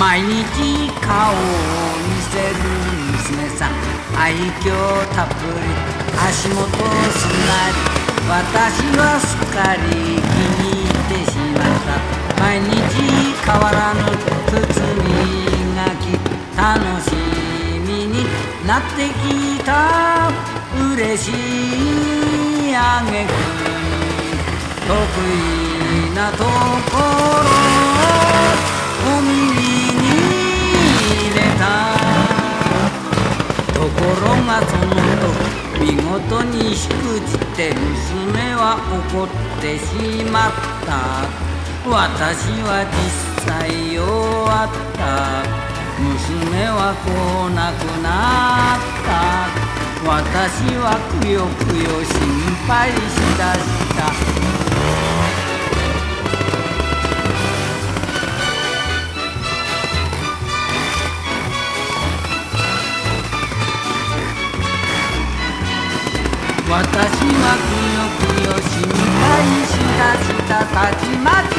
毎日顔を見せる娘さん、愛嬌たっぷり足元すなり、私はすっかり気に入ってしまった。毎日変わらぬ靴磨き、楽しみになってきた。嬉しいあげく得意なところお耳に入れた。ところがその時見事にしくじって娘は怒ってしまった。私は実際弱った。娘は来なくなった。私はくよくよ心配しだした。私はくよくよ心配しだした。たちまち